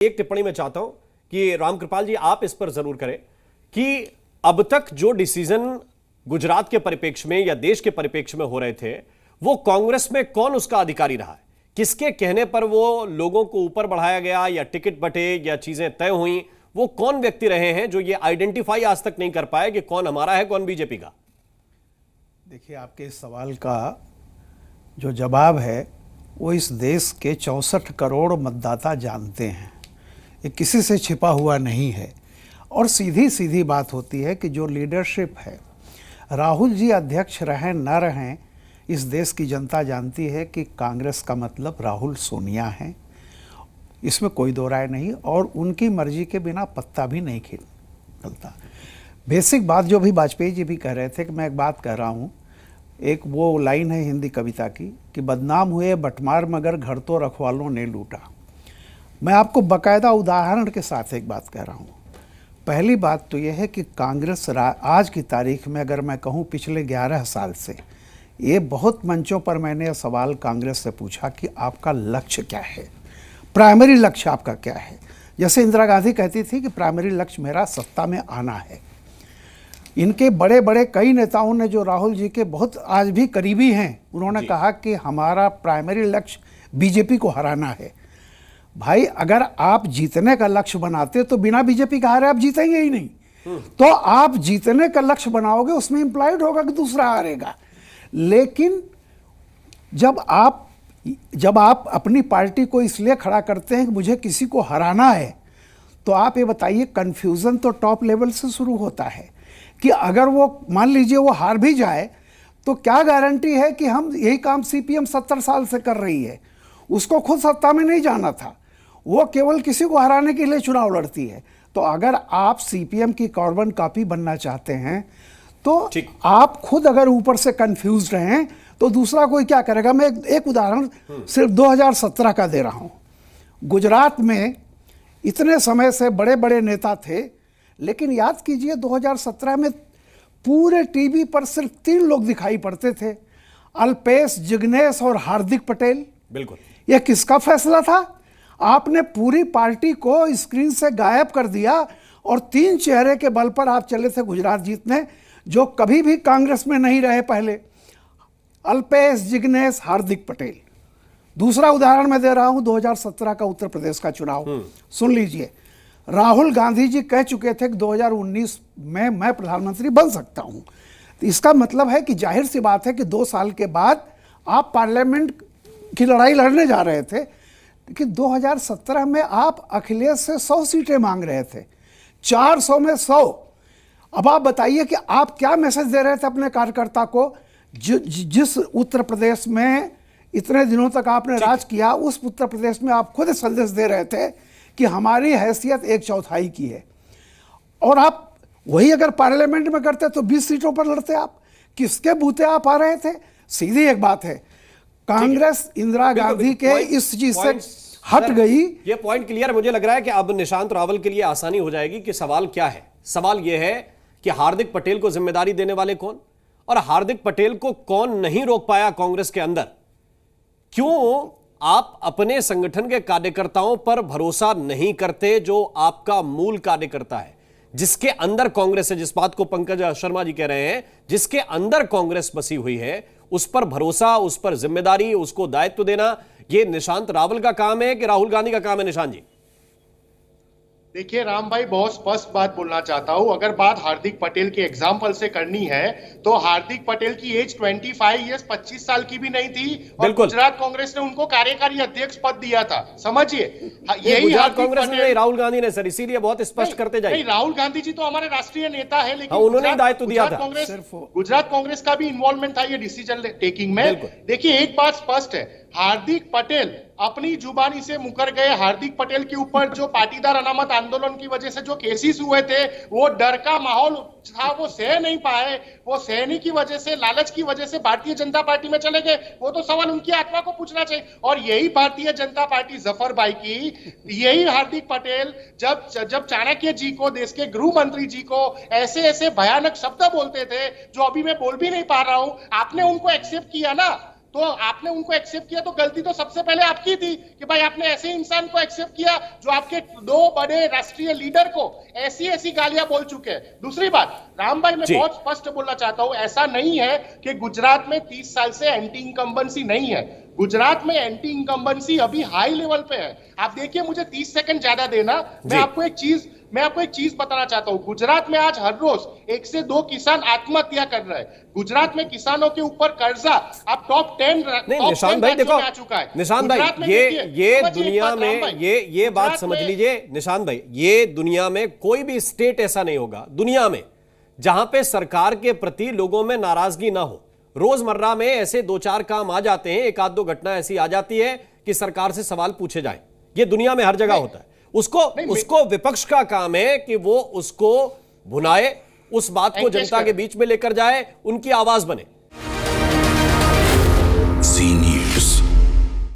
एक टिप्पणी मैं चाहता हूं कि रामकृपाल जी आप इस पर जरूर करें कि अब तक जो डिसीजन गुजरात के परिप्रेक्ष्य में या देश के परिप्रेक्ष्य में हो रहे थे वो कांग्रेस में कौन उसका अधिकारी रहा है, किसके कहने पर वो लोगों को ऊपर बढ़ाया गया या टिकट बटे या चीजें तय हुई, वो कौन व्यक्ति रहे हैं जो ये आइडेंटिफाई आज तक नहीं कर पाए कि कौन हमारा है कौन बीजेपी का। देखिए, आपके इस सवाल का जो जवाब है वो इस देश के 64 करोड़ मतदाता जानते हैं, ये किसी से छिपा हुआ नहीं है। और सीधी सीधी बात होती है कि जो लीडरशिप है, राहुल जी अध्यक्ष रहें न रहें, इस देश की जनता जानती है कि कांग्रेस का मतलब राहुल सोनिया है, इसमें कोई दो राय नहीं। और उनकी मर्जी के बिना पत्ता भी नहीं खिलता। बेसिक बात जो भी वाजपेयी जी भी कह रहे थे कि मैं एक बात कह रहा हूँ, एक वो लाइन है हिंदी कविता की कि बदनाम हुए बटमार मगर घर तो रखवालों ने लूटा। मैं आपको बाकायदा उदाहरण के साथ एक बात कह रहा हूँ। पहली बात तो यह है कि कांग्रेस आज की तारीख में, अगर मैं कहूँ पिछले 11 साल से, ये बहुत मंचों पर मैंने यह सवाल कांग्रेस से पूछा कि आपका लक्ष्य क्या है, प्राइमरी लक्ष्य आपका क्या है। जैसे इंदिरा गांधी कहती थी कि प्राइमरी लक्ष्य मेरा सत्ता में आना है। इनके बड़े बड़े कई नेताओं ने जो राहुल जी के बहुत आज भी करीबी हैं, उन्होंने कहा कि हमारा प्राइमरी लक्ष्य बीजेपी को हराना है। भाई, अगर आप जीतने का लक्ष्य बनाते तो बिना बीजेपी का हारे आप जीतेंगे ही नहीं। तो आप जीतने का लक्ष्य बनाओगे, उसमें इंप्लाइड होगा कि दूसरा हारेगा। लेकिन जब आप अपनी पार्टी को इसलिए खड़ा करते हैं कि मुझे किसी को हराना है, तो आप ये बताइए, कंफ्यूजन तो टॉप लेवल से शुरू होता है कि अगर वो मान लीजिए वो हार भी जाए तो क्या गारंटी है कि हम यही काम सीपीएम 70 साल से कर रही है। उसको खुद सत्ता में नहीं जाना था, वो केवल किसी को हराने के लिए चुनाव लड़ती है। तो अगर आप सीपीएम की कार्बन कॉपी बनना चाहते हैं तो आप खुद अगर ऊपर से कंफ्यूज रहें तो दूसरा कोई क्या करेगा। मैं एक उदाहरण सिर्फ 2017 का दे रहा हूं। गुजरात में इतने समय से बड़े बड़े नेता थे, लेकिन याद कीजिए 2017 में पूरे टीवी पर सिर्फ 3 लोग दिखाई पड़ते थे, अल्पेश, जिग्नेश और हार्दिक पटेल। बिल्कुल, यह किसका फैसला था? आपने पूरी पार्टी को स्क्रीन से गायब कर दिया और 3 चेहरे के बल पर आप चले थे गुजरात जीतने, जो कभी भी कांग्रेस में नहीं रहे पहले, अल्पेश, जिग्नेश, हार्दिक पटेल। दूसरा उदाहरण मैं दे रहा हूं 2017 का उत्तर प्रदेश का चुनाव, सुन लीजिए। राहुल गांधी जी कह चुके थे कि 2019 में मैं प्रधानमंत्री बन सकता हूं। तो इसका मतलब है कि जाहिर सी बात है कि 2 साल के बाद आप पार्लियामेंट की लड़ाई लड़ने जा रहे थे, लेकिन 2017 में आप अखिलेश से 100 सीटें मांग रहे थे, 400 में 100। अब आप बताइए कि आप क्या मैसेज दे रहे थे अपने कार्यकर्ता को। जिस उत्तर प्रदेश में इतने दिनों तक आपने राज किया, उस उत्तर प्रदेश में आप खुद संदेश दे रहे थे कि हमारी हैसियत 1/4 की है। और आप वही अगर पार्लियामेंट में करते तो 20 सीटों पर लड़ते। आप किसके बूते आप आ रहे थे? सीधी एक बात है, कांग्रेस इंदिरा गांधी के इस चीज से हट गई। ये पॉइंट क्लियर मुझे लग रहा है कि अब निशांत रावल के लिए आसानी हो जाएगी कि सवाल क्या है। सवाल यह है कि हार्दिक पटेल को जिम्मेदारी देने वाले कौन, और हार्दिक पटेल को कौन नहीं रोक पाया कांग्रेस के अंदर। क्यों आप अपने संगठन के कार्यकर्ताओं पर भरोसा नहीं करते, जो आपका मूल कार्यकर्ता है, जिसके अंदर कांग्रेस है, जिस बात को पंकज शर्मा जी कह रहे हैं, जिसके अंदर कांग्रेस बसी हुई है, उस पर भरोसा, उस पर जिम्मेदारी, उसको दायित्व देना, यह निशांत रावल का काम है कि राहुल गांधी का काम है? निशांत जी देखिए राम भाई, बहुत स्पष्ट बात बोलना चाहता हूं। अगर बात हार्दिक पटेल के एग्जाम्पल से करनी है तो हार्दिक पटेल की एज 25 ईयर्स 25 साल की भी नहीं थी, और गुजरात कांग्रेस ने उनको कार्यकारी अध्यक्ष पद दिया था। समझिए, यही गुजरात कांग्रेस ने, राहुल गांधी ने सर, इसीलिए बहुत स्पष्ट करते जाइए। राहुल गांधी जी तो हमारे राष्ट्रीय नेता है, लेकिन उन्होंने दायित्व दिया था। गुजरात कांग्रेस का भी इन्वॉल्वमेंट था ये डिसीजन टेकिंग में। देखिए, एक बात स्पष्ट है, हार्दिक पटेल अपनी जुबानी से मुकर गए। हार्दिक पटेल के ऊपर जो पाटीदार अनामत आंदोलन की वजह से जो केसेस हुए थे, वो डर का माहौल था, वो सह नहीं पाए। वो सहने की वजह से, लालच की वजह से भारतीय जनता पार्टी में चले गए। वो तो सवाल उनकी आत्मा को पूछना चाहिए। और यही भारतीय जनता पार्टी जफर भाई की, यही हार्दिक पटेल जब चाणक्य जी को, देश के गृह मंत्री जी को ऐसे ऐसे भयानक शब्द बोलते थे, जो अभी मैं बोल भी नहीं पा रहा हूं, आपने उनको एक्सेप्ट किया ना। तो आपने उनको एक्सेप्ट किया, तो गलती तो सबसे पहले आपकी थी कि भाई आपने ऐसे इंसान को एक्सेप्ट किया जो आपके दो बड़े राष्ट्रीय लीडर को ऐसी ऐसी गालियां बोल चुके हैं। दूसरी बात, राम भाई, मैं बहुत स्पष्ट बोलना चाहता हूं, ऐसा नहीं है कि गुजरात में 30 साल से एंटी इनकम्बेंसी नहीं है। गुजरात में एंटी इनकम्बेंसी अभी हाई लेवल पे है। आप देखिए, मुझे 30 सेकंड ज्यादा देना, मैं आपको एक चीज बताना चाहता हूं। गुजरात में आज हर रोज 1 से 2 किसान आत्महत्या कर रहे हैं। गुजरात में किसानों के ऊपर कर्जा अब टॉप 10 नहीं, निशांत भाई देखो, आ चुका है। निशांत भाई, ये दुनिया में ये बात समझ लीजिए निशांत भाई, ये दुनिया में कोई भी स्टेट ऐसा नहीं होगा दुनिया में जहां पे सरकार के प्रति लोगों में नाराजगी ना हो। रोजमर्रा में ऐसे 2-4 काम आ जाते हैं, 1-2 घटना ऐसी आ जाती है कि सरकार से सवाल पूछे जाएं। ये दुनिया में हर जगह होता है। उसको विपक्ष का काम है कि वो उसको भुनाए, उस बात को जनता के बीच में लेकर जाए, उनकी आवाज बने।